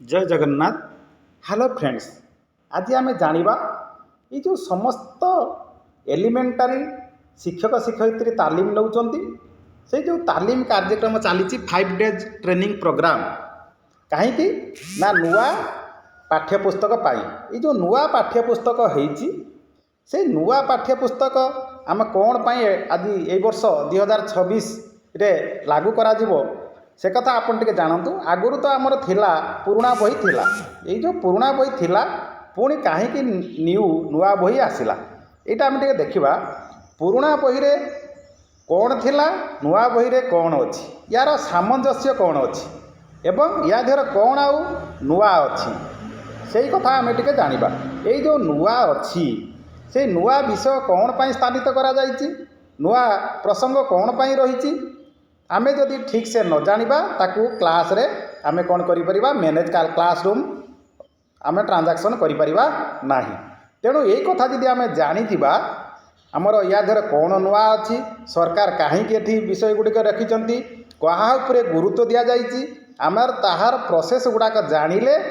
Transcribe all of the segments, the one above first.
जय Jagannath. Hello friends, आज आम जानिबा ये जो समस्त एलिमेंटारी शिक्षक शिक्षयित्री तालीम नौचंती से जो तालीम कार्यक्रम चली 5 डेज ट्रेनिंग प्रोग्राम कहीं ना नुआ पाठ्यपुस्तक पाई ये जो नुआ पाठ्यपुस्तक होईची से नुआ पाठ्यपुस्तक आम कौन पाई आज ये वर्ष 2026 रे लागू करा जीवो से कथा आपन टिके जानतु। आगुरी तो आमर थिला पुराणा बही थिला ये जो पुराणा बही थिला पुणी कहीं नुआ बही आसला यहाँ आम टिके देखा पुराणा बही रे कौन थिला नुआ बही रे कौन अच्छी यार सामंजस्य कौन अच्छी एवं या देहर कौन आउ नुआ अच्छी से कथा आम टिके जानिबा। ये जो नुआ अच्छी से नुआ विषय कौन पाई स्थानित करा जायछि नुआ प्रसंग कौन पाई रही आमे जदि ठीक से न जानिबा ताकू क्लास रे आमे कौन करि परिबा मैनेज क्लासरूम आमे ट्रांजैक्शन करि परिबा नाही। तेणु यही कथा जदि आमे जानी थिबा आमर या धर कौन नुआ अच्छी सरकार कहीं एठी विषय गुड़िक रखिंट क्या उपरे गुरुत्व दि जाइए आमर ताहार प्रोसेस गुड़ाक जानिले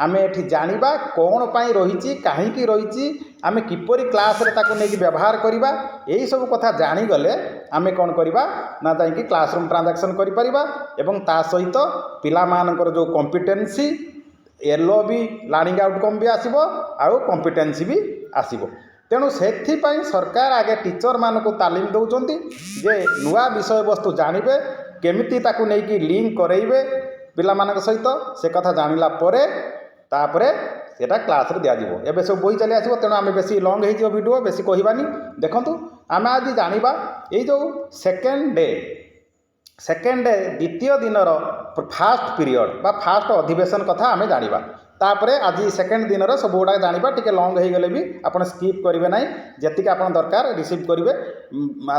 आमे एठी जानिबा कौन पाई रही कहीं रही आमे किपरि क्लास रे ताको नेकी व्यवहार करिबा यही सब कथा जानी गले आमे कौन करिबा ना जाइए क्लासरूम ट्रांजैक्शन करि परिबा एवं ता सहित पिला मानकर जो कॉम्पिटेंसी एलो भी लर्निंग आउटकम भी आसीबो आउ कॉम्पिटेंसी भी आसीबो। तेणु से सरकार आगे टीचर मानक तालीम दौरान जे नुआ विषय वस्तु जानवे केमिति ताकू नेकी लिंक करेइबे पिला मानक सहित से कथा जानिला परे तापरे सेटा क्लास रे दिया दिबो। एबे सब बही चली आसीबो तेणु आमे बेसी लॉन्ग हेजियो वीडियो बेसी कहिबानी। देखंतु आमे आज जानिबा ए जो सेकेंड डे द्वितीय दिनर फास्ट पीरियड बा फास्ट अधिवेशन कथा आमे जानिबा। तापरे आज सेकेंड दिन सब गुड़ा जानिबा टिके लॉन्ग हो गले भी आपन स्किप करेंगे ना जी आपन दरकार रिसीव करेंगे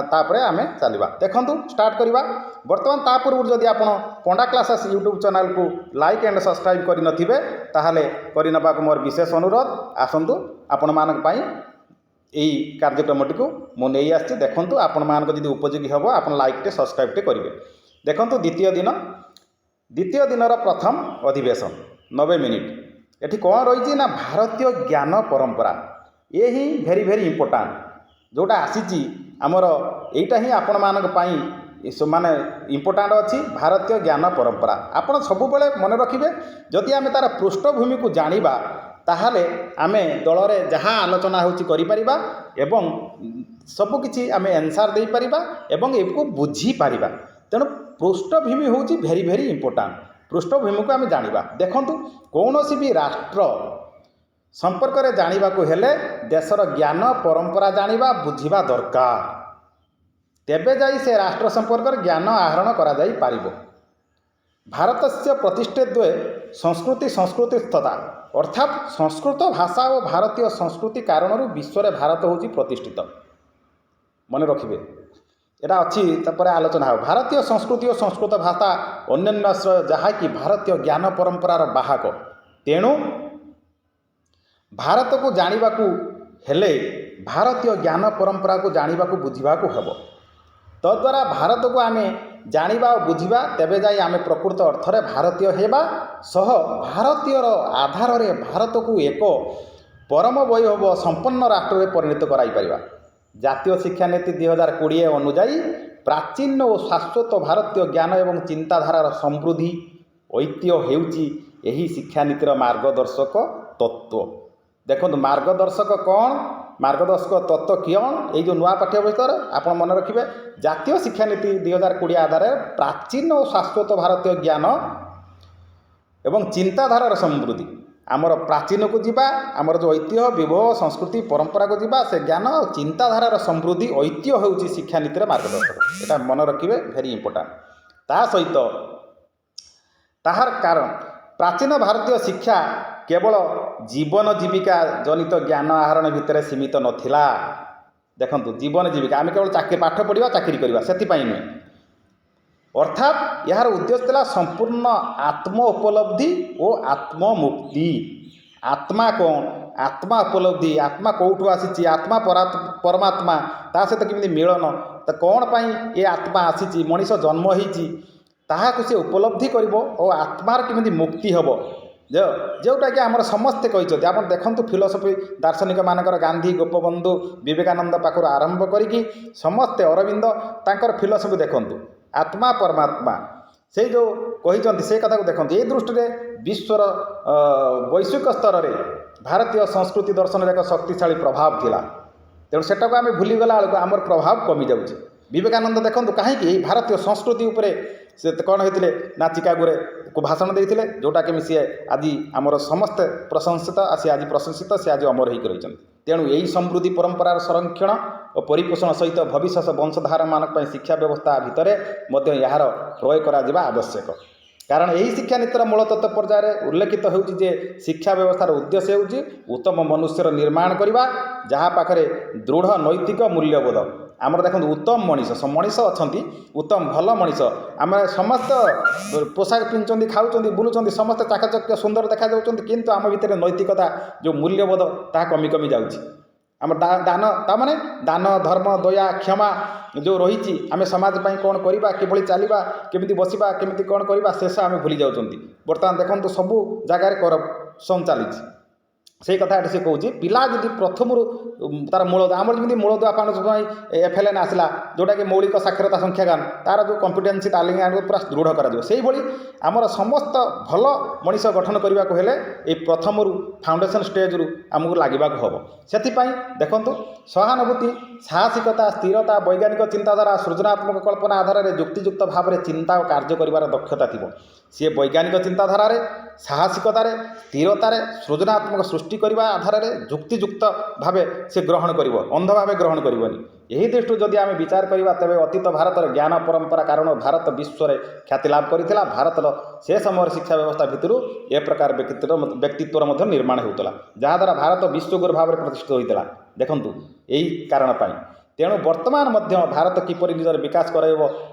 तापरे आमे चलवा। देखंतु स्टार्ट करवा बर्तमान ता पूर्व जदि आपन पंडा क्लासेस यूट्यूब चैनल को लाइक एंड सब्सक्राइब करि नथिबे ताहाले करि नबाक मोर विशेष अनुरोध। आसंतु आपण मानक पई एई कार्यक्रमटी को मु नै आछि। देखंतु आपण मानक जदि उपयोगी हबो आपण लाइक टे सब्सक्राइब टे करिवे। देखंतु द्वितीय दिनर प्रथम अधिवेशन 90 मिनिट एठी कौन रही ना भारतीय ज्ञान परंपरा ये ही भेरी भेरी इंपोर्टाट जोटा आसी आमर यहीटा ही आपण मानक पई माने इंपोर्टाट अच्छी भारतीय ज्ञान परंपरा। आपण सब बेले मन रखिबे जदि आमे तार पृष्ठभूमि को जानिबा ताहाले आमे दल रे जहाँ आलोचना होची करि परिबा एवं सब किछि आमे आंसर दे परिबा एवं एको बुझी परिबा। तेणु पृष्ठभूमि होची भेरी भेरी इंपोर्टाट पृष्ठभूमि को आम जानिबा। देखंतु कौनसी भी राष्ट्र संपर्क में जानिबा को हेले देशर ज्ञान परंपरा जानिबा बुझिबा दरकार तेबे जाई से राष्ट्र संपर्क ज्ञान आहरण करा जाई पारिबो। भारतस्य प्रतिष्ठे द्वे संस्कृतिस्थता अर्थात संस्कृत भाषा और भारतीय संस्कृति कारण विश्व में भारत होची प्रतिष्ठित मन रखिबे। एटा अच्छी तापर आलोचना हो भारतीय संस्कृति और संस्कृत भाषा अन्योन्याश्रय जहाँकि भारतीय ज्ञान परंपरार बाहक। तेणु भारत को जानिबा को हेले भारतीय ज्ञान परंपरा को जानिबा को बुझिबा को हेबो। तद्वारा भारत को आमे जानिबा और बुझिबा तेबे जाई आमे प्रकृत अर्थ रे भारतीय हेबा सह भारतीयर आधार रे भारत को एक परम वैभव संपन्न राष्ट्र रे परिणत कराई परिबा। जातीय शिक्षा नीति 2020 अनुजाई प्राचीन और शाश्वत भारतीय ज्ञान एवं चिंताधारार समृद्धि ऐतिह्य हेउची एही शिक्षा नीतिर मार्गदर्शक तत्व। देखो मार्गदर्शक कौन मार्गदर्शक तत्व कौन ये जो नुआ पाठ्यपुस्तक आप मन रखिए जातीय शिक्षा नीति 2020 आधार प्राचीन और शाश्वत भारतीय ज्ञान एवं चिंताधारार समृद्धि आमर प्राचीन को जीवा आमर जो ऐतिह्य विभव संस्कृति परंपरा को जीवा से ज्ञान और चिंताधारार समृद्धि ऐतिह्य होउची शिक्षा नीतिर मार्गदर्शक एटा मन रखिए भेरी इंपोर्टाट। ता सहित ताहार कारण प्राचीन भारतीय शिक्षा केवल जीवन जीविका जनित ज्ञान आहरण भितर सीमित नथिला। देखंतु जीवन जीविका आम केवल चाकरी पाठ पढ़ा चाकरी करवा से नुहे अर्थात यार उद्देश्य था संपूर्ण आत्म उपलब्धि और आत्ममुक्ति। आत्मा कौन आत्मा उपलब्धि आत्मा कौटू आसी आत्मा परमात्मा ता सहित केमिति मिलन तो कौन पाई ये आत्मा आसी मनीष जन्म होती ताहाकु से उपलब्धि करिबो और आत्मार केमिति मुक्ति हबो ଯେଉଁଟାକି ଆମର ସମସ୍ତେ କହିଛନ୍ତି। ଆପଣ ଦେଖନ୍ତୁ ଫିଲୋସଫି ଦାର୍ଶନିକମାନଙ୍କର ଗାନ୍ଧୀ, ଗୋପବନ୍ଧୁ, ବିବେକାନନ୍ଦ ପାଖରୁ ଆରମ୍ଭ କରିକି ସମସ୍ତେ ଅରବିନ୍ଦ ତାଙ୍କର ଫିଲୋସଫି ଦେଖନ୍ତୁ, ଆତ୍ମା ପରମାତ୍ମା ସେଇ ଯେଉଁ କହିଛନ୍ତି ସେ କଥାକୁ ଦେଖନ୍ତୁ। ଏଇ ଦୃଷ୍ଟିରେ ବିଶ୍ୱର ବୈଶ୍ୱିକ ସ୍ତରରେ ଭାରତୀୟ ସଂସ୍କୃତି ଦର୍ଶନରେ ଏକ ଶକ୍ତିଶାଳୀ ପ୍ରଭାବ ଥିଲା। ତେଣୁ ସେଟାକୁ ଆମେ ଭୁଲିଗଲା ବେଳକୁ ଆମର ପ୍ରଭାବ କମିଯାଉଛି। ବିବେକାନନ୍ଦ ଦେଖନ୍ତୁ କାହିଁକି ଏଇ ଭାରତୀୟ ସଂସ୍କୃତି ଉପରେ ସେ କ'ଣ ହେଇଥିଲେ ନା ଚିକାଗୋରେ ଭାଷଣ ଦେଇଥିଲେ, ଯେଉଁଟାକି ସିଏ ଆଜି ଆମର ସମସ୍ତେ ପ୍ରଶଂସିତ, ସେ ଆଜି ପ୍ରଶଂସିତ, ସେ ଆଜି ଅମର ହେଇକି ରହିଛନ୍ତି। ତେଣୁ ଏହି ସମୃଦ୍ଧି ପରମ୍ପରାର ସଂରକ୍ଷଣ ଓ ପରିପୋଷଣ ସହିତ ଭବିଷ୍ୟତ ବଂଶଧାରମାନଙ୍କ ପାଇଁ ଶିକ୍ଷା ବ୍ୟବସ୍ଥା ଭିତରେ ମଧ୍ୟ ଏହାର ପ୍ରୟୋଗ କରାଯିବା ଆବଶ୍ୟକ। କାରଣ ଏହି ଶିକ୍ଷାନୀତିର ମୂଳତତ୍ତ୍ୱ ପର୍ଯ୍ୟାୟରେ ଉଲ୍ଲେଖିତ ହେଉଛି ଯେ ଶିକ୍ଷା ବ୍ୟବସ୍ଥାର ଉଦ୍ଦେଶ୍ୟ ହେଉଛି ଉତ୍ତମ ମନୁଷ୍ୟର ନିର୍ମାଣ କରିବା, ଯାହା ପାଖରେ ଦୃଢ଼ ନୈତିକ ମୂଲ୍ୟବୋଧ। ଆମର ଦେଖନ୍ତୁ ଉତ୍ତମ ମଣିଷ ଅଛନ୍ତି, ଉତ୍ତମ ଭଲ ମଣିଷ। ଆମେ ସମସ୍ତ ପୋଷାକ ପିନ୍ଧୁଛନ୍ତି, ଖାଉଛନ୍ତି, ବୁଲୁଛନ୍ତି, ସମସ୍ତେ ଚାକଚକ୍ୟ ସୁନ୍ଦର ଦେଖାଯାଉଛନ୍ତି, କିନ୍ତୁ ଆମ ଭିତରେ ନୈତିକତା ଯେଉଁ ମୂଲ୍ୟବୋଧ ତାହା କମି କମି ଯାଉଛି। ଆମର ଦାନ ତା'ମାନେ ଦାନ, ଧର୍ମ, ଦୟା, କ୍ଷମା ଯେଉଁ ରହିଛି, ଆମେ ସମାଜ ପାଇଁ କ'ଣ କରିବା, କିଭଳି ଚାଲିବା, କେମିତି ବସିବା, କେମିତି କ'ଣ କରିବା, ଶେଷ ଆମେ ଭୁଲି ଯାଉଛନ୍ତି। ବର୍ତ୍ତମାନ ଦେଖନ୍ତୁ ସବୁ ଜାଗାରେ କରପସନ୍ ଚାଲିଛି। ସେଇ କଥା ଏଠି ସେ କହୁଛି, ପିଲା ଯଦି ପ୍ରଥମରୁ ତାର ମୂଳଦୁଆ, ଆମର ଯେମିତି ମୂଳଦୁଆ ପାଉଣ୍ଡ ପାଇଁ FLN ଆସିଲା, ଯେଉଁଟାକି ମୌଳିକ ସାକ୍ଷରତା ସଂଖ୍ୟାଗାନ, ତାର ଯେଉଁ କମ୍ପିଟେନ୍ସି ତାଲିମ ଆଣିବ ପୁରା ଦୃଢ଼ କରାଯିବ। ସେଇଭଳି ଆମର ସମସ୍ତ ଭଲ ମଣିଷ ଗଠନ କରିବାକୁ ହେଲେ ଏଇ ପ୍ରଥମରୁ ଫାଉଣ୍ଡେସନ୍ ଷ୍ଟେଜ୍ରୁ ଆମକୁ ଲାଗିବାକୁ ହେବ। ସେଥିପାଇଁ ଦେଖନ୍ତୁ ସହାନୁଭୂତି, ସାହସିକତା, ସ୍ଥିରତା, ବୈଜ୍ଞାନିକ ଚିନ୍ତାଧାରା, ସୃଜନାତ୍ମକ କଳ୍ପନା ଆଧାରରେ ଯୁକ୍ତିଯୁକ୍ତ ଭାବରେ ଚିନ୍ତା ଓ କାର୍ଯ୍ୟ କରିବାର ଦକ୍ଷତା ଥିବ। ସିଏ ବୈଜ୍ଞାନିକ ଚିନ୍ତାଧାରାରେ, ସାହସିକତାରେ, ସ୍ଥିରତାରେ, ସୃଜନାତ୍ମକ ସୃଷ୍ଟି କରିବା ଆଧାରରେ ଯୁକ୍ତିଯୁକ୍ତ ଭାବେ ସେ ଗ୍ରହଣ କରିବ, ଅନ୍ଧ ଭାବେ ଗ୍ରହଣ କରିବନି। ଏହି ଦୃଷ୍ଟିରୁ ଯଦି ଆମେ ବିଚାର କରିବା ତେବେ ଅତୀତ ଭାରତର ଜ୍ଞାନ ପରମ୍ପରା କାରଣ ଭାରତ ବିଶ୍ୱରେ ଖ୍ୟାତି ଲାଭ କରିଥିଲା। ଭାରତର ସେ ସମୟର ଶିକ୍ଷା ବ୍ୟବସ୍ଥା ଭିତରୁ ଏ ପ୍ରକାର ବ୍ୟକ୍ତିତ୍ୱର ମଧ୍ୟ ନିର୍ମାଣ ହେଉଥିଲା, ଯାହାଦ୍ୱାରା ଭାରତ ବିଶ୍ୱଗୁରୁ ଭାବରେ ପ୍ରତିଷ୍ଠିତ ହୋଇଥିଲା। ଦେଖନ୍ତୁ ଏହି କାରଣ ପାଇଁ ତେଣୁ ବର୍ତ୍ତମାନ ମଧ୍ୟ ଭାରତ କିପରି ନିଜର ବିକାଶ କରାଇବ,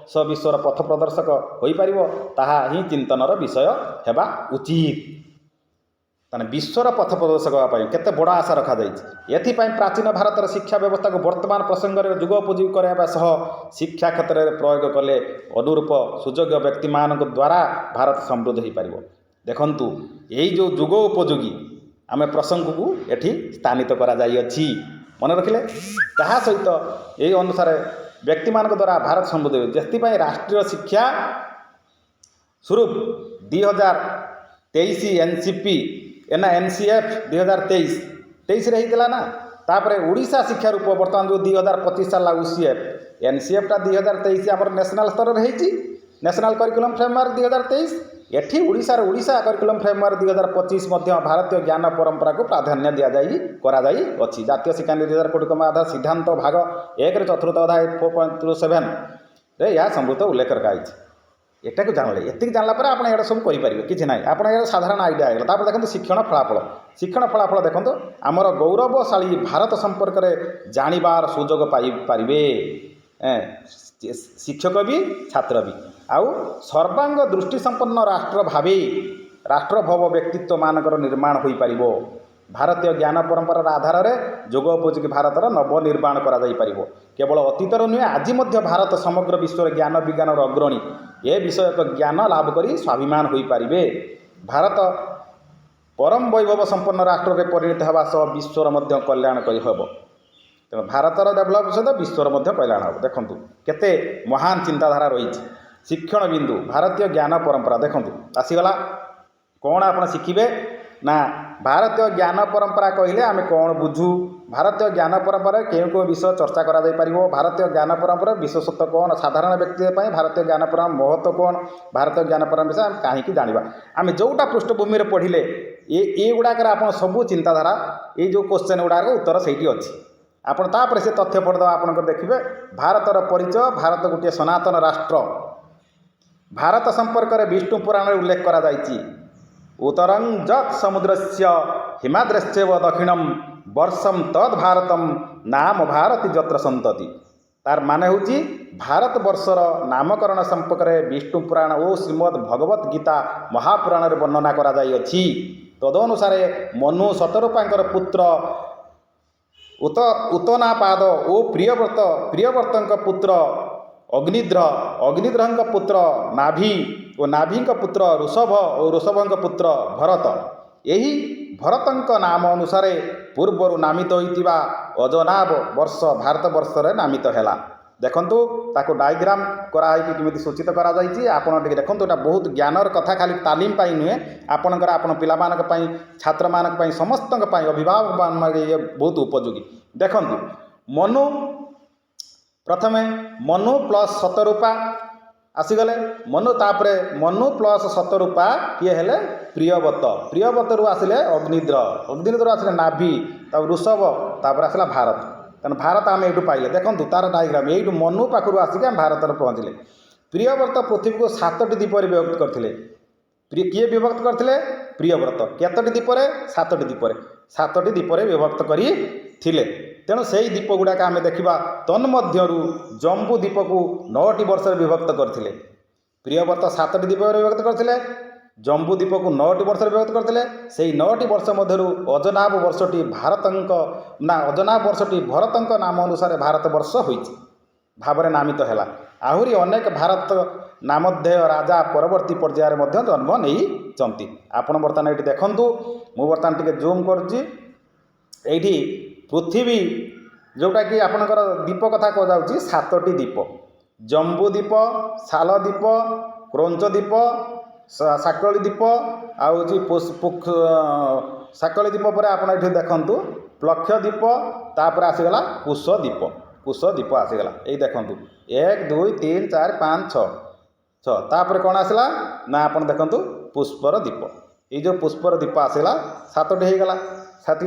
ବିଶ୍ୱର ପଥ ପ୍ରଦର୍ଶକ ହୋଇପାରିବ, ତାହା ହିଁ ଚିନ୍ତନର ବିଷୟ ହେବା ଉଚିତ। ତାହେଲେ ବିଶ୍ୱର ପଥ ପ୍ରଦର୍ଶକ ହେବା ପାଇଁ କେତେ ବଡ଼ ଆଶା ରଖାଯାଇଛି। ଏଥିପାଇଁ ପ୍ରାଚୀନ ଭାରତର ଶିକ୍ଷା ବ୍ୟବସ୍ଥାକୁ ବର୍ତ୍ତମାନ ପ୍ରସଙ୍ଗରେ ଯୁଗ ଉପଯୋଗୀ କରାଇବା ସହ ଶିକ୍ଷା କ୍ଷେତ୍ରରେ ପ୍ରୟୋଗ କଲେ ଅନୁରୂପ ସୁଯୋଗ୍ୟ ବ୍ୟକ୍ତିମାନଙ୍କ ଦ୍ୱାରା ଭାରତ ସମୃଦ୍ଧ ହୋଇପାରିବ। ଦେଖନ୍ତୁ ଏଇ ଯେଉଁ ଯୁଗ ଉପଯୋଗୀ ଆମେ ପ୍ରସଙ୍ଗକୁ ଏଠି ସ୍ଥାନିତ କରାଯାଇଅଛି, ମନେ ରଖିଲେ। ତାହା ସହିତ ଏହି ଅନୁସାରେ ବ୍ୟକ୍ତିମାନଙ୍କ ଦ୍ୱାରା ଭାରତ ସମୃଦ୍ଧ ହେବ। ସେଥିପାଇଁ ରାଷ୍ଟ୍ରୀୟ ଶିକ୍ଷା ସ୍ୱରୂପ 2023 NCP NCF 2023ରେ ହେଇଥିଲା ନା। ତାପରେ ଓଡ଼ିଶା ଶିକ୍ଷା ରୂପ ବର୍ତ୍ତମାନ ଯେଉଁ 2025 ଚାଲିଲା UCF, NCFଟା 2023 ଆମର ନ୍ୟାସନାଲ୍ ସ୍ତରରେ ହେଇଛି, ନ୍ୟାସନାଲ୍ କରିକୁଲମ୍ ଫ୍ରେମୱାର୍କ 2023। ଏଠି ଓଡ଼ିଶା କରିକୁଲମ୍ ଫ୍ରେମୱାର୍କ 2025 ମଧ୍ୟ ଭାରତୀୟ ଜ୍ଞାନ ପରମ୍ପରାକୁ ପ୍ରାଧାନ୍ୟ କରାଯାଇଅଛି। ଜାତୀୟ ଶିକ୍ଷାନୀତି 2020 ଆଧାର ସିଦ୍ଧାନ୍ତ ଭାଗ 1ରେ ଚତୁର୍ଥ ଅଧ୍ୟାୟ 4.7ରେ ଏହା ସମୃଦ୍ଧ ଉଲ୍ଲେଖ କରାଯାଇଛି। ଏଟାକୁ ଜାଣିଲେ, ଏତିକି ଜାଣିଲା ପରେ ଆପଣ ଏଇଟା ସବୁ କରିପାରିବେ, କିଛି ନାହିଁ। ଆପଣ ଏହାର ସାଧାରଣ ଆଇଡ଼ିଆ ହେଇଗଲା। ତାପରେ ଦେଖନ୍ତୁ ଶିକ୍ଷଣ ଫଳାଫଳ ଦେଖନ୍ତୁ, ଆମର ଗୌରବଶାଳୀ ଭାରତ ସମ୍ପର୍କରେ ଜାଣିବାର ସୁଯୋଗ ପାଇପାରିବେ ଶିକ୍ଷକ ବି, ଛାତ୍ର ବି। ଆଉ ସର୍ବାଙ୍ଗ ଦୃଷ୍ଟିସମ୍ପନ୍ନ ରାଷ୍ଟ୍ରଭବ ବ୍ୟକ୍ତିତ୍ୱମାନଙ୍କର ନିର୍ମାଣ ହୋଇପାରିବ। ଭାରତୀୟ ଜ୍ଞାନ ପରମ୍ପରାର ଆଧାରରେ ଯୋଗ ଉପଯୋଗୀ ଭାରତର ନବନିର୍ମାଣ କରାଯାଇପାରିବ। କେବଳ ଅତୀତର ନୁହେଁ, ଆଜି ମଧ୍ୟ ଭାରତ ସମଗ୍ର ବିଶ୍ୱରେ ଜ୍ଞାନ ବିଜ୍ଞାନର ଅଗ୍ରଣୀ ଏ ବିଷୟକ ଜ୍ଞାନ ଲାଭ କରି ସ୍ୱାଭିମାନ ହୋଇପାରିବେ। ଭାରତ ପରମ ବୈଭବ ସମ୍ପନ୍ନ ରାଷ୍ଟ୍ରରେ ପରିଣତ ହେବା ସହ ବିଶ୍ୱର ମଧ୍ୟ କଲ୍ୟାଣ ହେବ। ତେଣୁ ଭାରତର ଡେଭଲପ ସହିତ ବିଶ୍ୱର ମଧ୍ୟ କଲ୍ୟାଣ ହେବ। ଦେଖନ୍ତୁ କେତେ ମହାନ ଚିନ୍ତାଧାରା ରହିଛି। ଶିକ୍ଷଣ ବିନ୍ଦୁ ଭାରତୀୟ ଜ୍ଞାନ ପରମ୍ପରା ଦେଖନ୍ତୁ ଆସିଗଲା। କ'ଣ ଆପଣ ଶିଖିବେ ନା ଭାରତୀୟ ଜ୍ଞାନ ପରମ୍ପରା କହିଲେ ଆମେ କ'ଣ ବୁଝୁ, ଭାରତୀୟ ଜ୍ଞାନ ପରମ୍ପରାରେ କେଉଁ କେଉଁ ବିଷୟ ଚର୍ଚ୍ଚା କରାଯାଇପାରିବ, ଭାରତୀୟ ଜ୍ଞାନ ପରମ୍ପରାର ବିଶେଷତ୍ୱ କ'ଣ, ସାଧାରଣ ବ୍ୟକ୍ତି ପାଇଁ ଭାରତୀୟ ଜ୍ଞାନ ପରମ୍ପରା ମହତ୍ତ୍ୱ କ'ଣ, ଭାରତୀୟ ଜ୍ଞାନ ପରମ୍ପରା ବିଷୟରେ ଆମେ କାହିଁକି ଜାଣିବା। ଆମେ ଯେଉଁଟା ପୃଷ୍ଠଭୂମିରେ ପଢ଼ିଲେ ଏଗୁଡ଼ାକରେ ଆପଣ ସବୁ ଚିନ୍ତାଧାରା, ଏଇ ଯେଉଁ କୋଶ୍ଚେନ୍ ଗୁଡ଼ାକ ଉତ୍ତର ସେଇଠି ଅଛି। ଆପଣ ତାପରେ ସେ ତଥ୍ୟ ପଢ଼ିଦେବା, ଆପଣଙ୍କର ଦେଖିବେ ଭାରତର ପରିଚୟ। ଭାରତ ଗୋଟିଏ ସନାତନ ରାଷ୍ଟ୍ର। ଭାରତ ସମ୍ପର୍କରେ ବିଷ୍ଣୁ ପୁରାଣରେ ଉଲ୍ଲେଖ କରାଯାଇଛି। ଉତ୍ତରଂ ଯତ୍ ସମୁଦ୍ରସ୍ୟ ହିମାଦ୍ରଶ୍ଚୈବ ଦକ୍ଷିଣମ୍ ବର୍ଷମ୍ ତଦ୍ ଭାରତମ୍ ନାମ ଭାରତୀ ଯତ୍ର ସନ୍ତତି। ତାର ମାନେ ହେଉଛି ଭାରତବର୍ଷର ନାମକରଣ ସମ୍ପର୍କରେ ବିଷ୍ଣୁ ପୁରାଣ ଓ ଶ୍ରୀମଦ୍ ଭଗବତ ଗୀତା ମହାପୁରାଣରେ ବର୍ଣ୍ଣନା କରାଯାଇଅଛି। ତଦନୁସାରେ ମନୁ ଶତରୂପାଙ୍କର ପୁତ୍ର ଉତ୍ତନାପାଦ ଓ ପ୍ରିୟବ୍ରତଙ୍କ ପୁତ୍ର ଅଗ୍ନିଦ୍ରଙ୍କ ପୁତ୍ର ନାଭି ଓ ନାଭିଙ୍କ ପୁତ୍ର ଋଷଭ ଓ ଋଷଭଙ୍କ ପୁତ୍ର ଭରତ। ଏହି ଭରତଙ୍କ ନାମ ଅନୁସାରେ ପୂର୍ବରୁ ନାମିତ ହୋଇଥିବା ଅଜନାବ ବର୍ଷ ଭାରତବର୍ଷରେ ନାମିତ ହେଲା। ଦେଖନ୍ତୁ ତାକୁ ଡାଇଗ୍ରାମ କରାହେଇକି କେମିତି ସୂଚିତ କରାଯାଇଛି ଆପଣ ଟିକେ ଦେଖନ୍ତୁ। ଏଇଟା ବହୁତ ଜ୍ଞାନର କଥା, ଖାଲି ତାଲିମ ପାଇଁ ନୁହେଁ, ଆପଣଙ୍କର ଆପଣ ପିଲାମାନଙ୍କ ପାଇଁ, ଛାତ୍ରମାନଙ୍କ ପାଇଁ, ସମସ୍ତଙ୍କ ପାଇଁ, ଅଭିଭାବକମାନଙ୍କ ଇଏ ବହୁତ ଉପଯୋଗୀ। ଦେଖନ୍ତୁ ମନୁ, ପ୍ରଥମେ ମନୁ ପ୍ଲସ୍ ଶତରୂପା ଆସିଗଲେ ମନୁ, ତାପରେ ମନୁ ପ୍ଲସ୍ ଶତରୂପା କିଏ ହେଲେ ପ୍ରିୟବତ, ପ୍ରିୟବତରୁ ଆସିଲେ ଅଗ୍ନିଦ୍ର, ଅଗ୍ନିଦ୍ର ଆସିଲେ ନାଭି, ତାପରେ ଋଷଭ, ତାପରେ ଆସିଲା ଭାରତ। ତେଣୁ ଭାରତ ଆମେ ଏଇଠୁ ପାଇଲେ। ଦେଖନ୍ତୁ ତାର ଡାଇଗ୍ରାମ, ଏଇଠୁ ମନୁ ପାଖରୁ ଆସିକି ଆମେ ଭାରତରେ ପହଞ୍ଚିଲେ। ପ୍ରିୟବ୍ରତ ପୃଥିବୀକୁ 7ଟି ଦ୍ୱୀପରେ ବିଭକ୍ତ କରିଥିଲେ। କିଏ ବିଭକ୍ତ କରିଥିଲେ? ପ୍ରିୟବ୍ରତ। କେତୋଟି ଦ୍ୱୀପରେ? 7ଟି ଦ୍ୱୀପରେ, 7ଟି ଦ୍ୱୀପରେ ବିଭକ୍ତ କରିଥିଲେ। ତେଣୁ ସେଇ ଦ୍ୱୀପ ଗୁଡ଼ାକ ଆମେ ଦେଖିବା। ତନ୍ମଧ୍ୟରୁ ଜମ୍ବୁ ଦ୍ୱୀପକୁ 9ଟି ବର୍ଷରେ ବିଭକ୍ତ କରିଥିଲେ। ପ୍ରିୟବ୍ରତ 7ଟି ଦ୍ୱୀପରେ ବିଭକ୍ତ କରିଥିଲେ, ଜମ୍ବୁ ଦ୍ୱୀପକୁ 9ଟି ବର୍ଷରେ ବିଭକ୍ତ କରିଥିଲେ। ସେହି 9ଟି ବର୍ଷ ମଧ୍ୟରୁ ଅଜନାବ ବର୍ଷଟି ଅଜନାବ ବର୍ଷଟି ଭରତଙ୍କ ନାମ ଅନୁସାରେ ଭାରତବର୍ଷ ହୋଇଛି ଭାବରେ ନାମିତ ହେଲା। ଆହୁରି ଅନେକ ଭାରତ ନାମଧେୟ ରାଜା ପରବର୍ତ୍ତୀ ପର୍ଯ୍ୟାୟରେ ମଧ୍ୟ ଜନ୍ମ ନେଇଛନ୍ତି। ଆପଣ ବର୍ତ୍ତମାନ ଏଇଠି ଦେଖନ୍ତୁ, ମୁଁ ବର୍ତ୍ତମାନ ଟିକେ ଜୁମ୍ କରୁଛି। ଏଇଠି ପୃଥିବୀ ଯେଉଁଟାକି ଆପଣଙ୍କର ଦ୍ୱୀପ କଥା କୁହାଯାଉଛି 7ଟି ଦ୍ୱୀପ, ଜମ୍ବୁ ଦ୍ୱୀପ, ସାଲ ଦ୍ୱୀପ, କ୍ରୋଞ୍ଚ ଦ୍ୱୀପ, ସାକଳି ଦ୍ୱୀପ, ଆଉ ହେଉଛି ସାକଳି ଦ୍ୱୀପ ପରେ ଆପଣ ଏଠି ଦେଖନ୍ତୁ ପ୍ଲକ୍ଷ ଦ୍ୱୀପ, ତାପରେ ଆସିଗଲା କୁଶ ଦ୍ୱୀପ, କୁଶ ଦ୍ୱୀପ ଆସିଗଲା। ଏଇ ଦେଖନ୍ତୁ 1 2 3 4 5 6, ତାପରେ କ'ଣ ଆସିଲା ନା ଆପଣ ଦେଖନ୍ତୁ ପୁଷ୍ପର ଦ୍ୱୀପ। ଏଇ ଯେଉଁ ପୁଷ୍ପର ଦ୍ୱୀପ ଆସିଲା 7ଟି ହେଇଗଲା।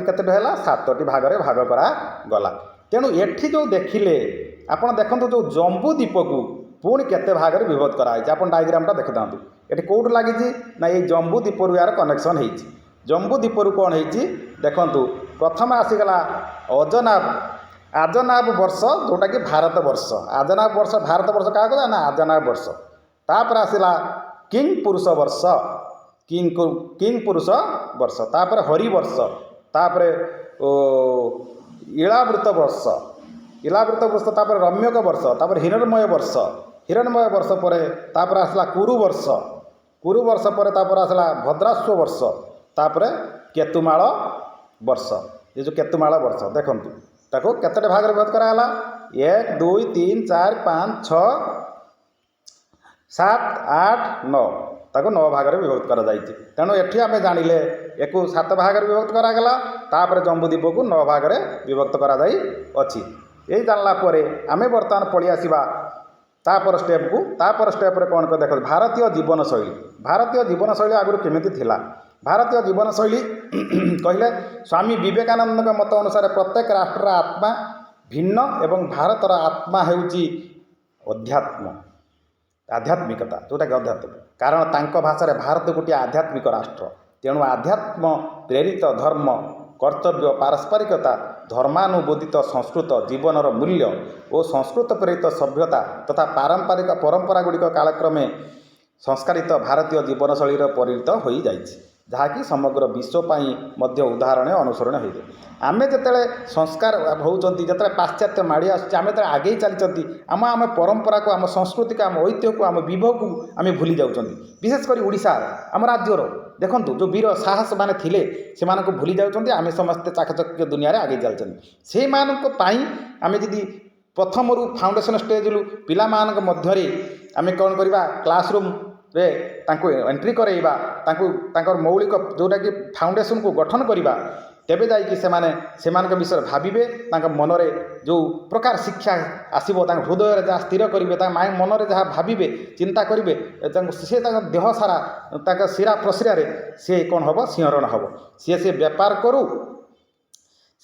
କେତେଟି ହେଲା? 7ଟି ଭାଗରେ ଭାଗ କରାଗଲା। ତେଣୁ ଏଠି ଯେଉଁ ଦେଖିଲେ ଆପଣ ଦେଖନ୍ତୁ, ଯେଉଁ ଜମ୍ବୁ ଦ୍ୱୀପକୁ ପୁଣି କେତେ ଭାଗରେ ବିଭକ୍ତ କରାଯାଇଛି। ଆପଣ ଡାଇଗ୍ରାମଟା ଦେଖିଥାନ୍ତୁ। ଏଠି କେଉଁଠି ଲାଗିଛି ନା ଏଇ ଜମ୍ବୁ ଦ୍ୱୀପରୁ ୟାର କନେକ୍ସନ୍ ହେଇଛି। ଜମ୍ବୁ ଦ୍ୱୀପରୁ କ'ଣ ହେଇଛି ଦେଖନ୍ତୁ, ପ୍ରଥମେ ଆସିଗଲା ଆଜନାବ ବର୍ଷ, ଯେଉଁଟାକି ଭାରତ ବର୍ଷ। ଆଜନାବ ବର୍ଷ ଭାରତ ବର୍ଷ କାହାକୁ ନା ଆଜନାବ ବର୍ଷ। ତାପରେ ଆସିଲା କିଙ୍ଗ ପୁରୁଷ ବର୍ଷ, କିଙ୍ଗ ପୁରୁଷ ବର୍ଷ, ତାପରେ ହରିବର୍ଷ, ତାପରେ ଇଳାବୃତ ବର୍ଷ, ତାପରେ ରମ୍ୟକ ବର୍ଷ, ତାପରେ ହିରଣ୍ମୟ ବର୍ଷ ପରେ ତାପରେ ଆସିଲା କୁରୁ ବର୍ଷ ପରେ ତାପରେ ଆସିଲା ଭଦ୍ରାଶ୍ୱ ବର୍ଷ, ତାପରେ କେତୁମାଳ ବର୍ଷ। ଏ ଯେଉଁ କେତୁମାଳ ବର୍ଷ ଦେଖନ୍ତୁ, ତାକୁ କେତୋଟି ଭାଗରେ ବିଭକ୍ତ କରାଗଲା? 1 2 3 4 5 6 7 8 9, ତାକୁ 9 ଭାଗରେ ବିଭକ୍ତ କରାଯାଇଛି। ତେଣୁ ଏଠି ଆମେ ଜାଣିଲେ ଏକୁ 7 ଭାଗରେ ବିଭକ୍ତ କରାଗଲା, ତାପରେ ଜମ୍ବୁ ଦ୍ୱୀପକୁ 9 ଭାଗରେ ବିଭକ୍ତ କରାଯାଇଅଛି। ଏଇ ଜାଣିଲା ପରେ ଆମେ ବର୍ତ୍ତମାନ ପଳେଇ ଆସିବା ତାପର ଷ୍ଟେପ୍କୁ। ତାପର ଷ୍ଟେପ୍ରେ କ'ଣ କରି ଦେଖନ୍ତୁ, ଭାରତୀୟ ଜୀବନଶୈଳୀ ଆଗରୁ କେମିତି ଥିଲା? ଭାରତୀୟ ଜୀବନଶୈଳୀ କହିଲେ ସ୍ୱାମୀ ବିବେକାନନ୍ଦଙ୍କ ମତ ଅନୁସାରେ ପ୍ରତ୍ୟେକ ରାଷ୍ଟ୍ରର ଆତ୍ମା ଭିନ୍ନ ଏବଂ ଭାରତର ଆତ୍ମା ହେଉଛି ଆଧ୍ୟାତ୍ମିକତା, ଯେଉଁଟାକି ଆଧ୍ୟାତ୍ମିକ। କାରଣ ତାଙ୍କ ଭାଷାରେ ଭାରତ ଗୋଟିଏ ଆଧ୍ୟାତ୍ମିକ ରାଷ୍ଟ୍ର। ତେଣୁ ଆଧ୍ୟାତ୍ମ ପ୍ରେରିତ ଧର୍ମ, କର୍ତ୍ତବ୍ୟ, ପାରସ୍ପରିକତା, ଧର୍ମାନୁବୋଧିତ ସଂସ୍କୃତ ଜୀବନର ମୂଲ୍ୟ ଓ ସଂସ୍କୃତ ପ୍ରେରିତ ସଭ୍ୟତା ତଥା ପାରମ୍ପରିକ ପରମ୍ପରାଗୁଡ଼ିକ କାଳକ୍ରମେ ସଂସ୍କାରିତ ଭାରତୀୟ ଜୀବନଶୈଳୀରେ ପରିଣତ ହୋଇଯାଇଛି, ଯାହାକି ସମଗ୍ର ବିଶ୍ୱ ପାଇଁ ମଧ୍ୟ ଉଦାହରଣ ଅନୁସରଣ ହୋଇଯାଏ। ଆମେ ଯେତେବେଳେ ସଂସ୍କାର ହେଉଛନ୍ତି, ଯେତେବେଳେ ପାଶ୍ଚାତ୍ୟ ମାଡ଼ି ଆସୁଛି, ଆମେ ଯେତେବେଳେ ଆଗେଇ ଚାଲିଛନ୍ତି, ଆମ ପରମ୍ପରାକୁ, ଆମ ସଂସ୍କୃତିକୁ, ଆମ ଐତିହ୍ୟକୁ, ଆମ ବିଭବକୁ ଆମେ ଭୁଲି ଯାଉଛନ୍ତି। ବିଶେଷ କରି ଓଡ଼ିଶା ଆମ ରାଜ୍ୟର ଦେଖନ୍ତୁ ଯେଉଁ ବୀର ସାହସମାନେ ଥିଲେ ସେମାନଙ୍କୁ ଭୁଲି ଯାଉଛନ୍ତି। ଆମେ ସମସ୍ତେ ଚାକଚକ୍ୟ ଦୁନିଆରେ ଆଗେଇ ଚାଲିଛନ୍ତି। ସେଇମାନଙ୍କ ପାଇଁ ଆମେ ଯଦି ପ୍ରଥମରୁ ଫାଉଣ୍ଡେସନ୍ ଷ୍ଟେଜ୍ରୁ ପିଲାମାନଙ୍କ ମଧ୍ୟରେ ଆମେ କ'ଣ କରିବା, କ୍ଲାସରୁମ୍ରେ ତାଙ୍କୁ ଏଣ୍ଟ୍ରି କରାଇବା, ତାଙ୍କର ମୌଳିକ ଯେଉଁଟାକି ଫାଉଣ୍ଡେସନ୍କୁ ଗଠନ କରିବା, ତେବେ ଯାଇକି ସେମାନଙ୍କ ବିଷୟରେ ଭାବିବେ। ତାଙ୍କ ମନରେ ଯେଉଁ ପ୍ରକାର ଶିକ୍ଷା ଆସିବ, ତାଙ୍କ ହୃଦୟରେ ଯାହା ସ୍ଥିର କରିବେ, ତାଙ୍କ ମନରେ ଯାହା ଭାବିବେ, ଚିନ୍ତା କରିବେ, ସେ ତାଙ୍କ ଦେହ ସାରା, ତାଙ୍କ ଶିରା ପ୍ରଶିରାରେ ସେ କ'ଣ ହେବ, ସିଂହରଣ ହେବ। ସେ ବେପାର କରୁ,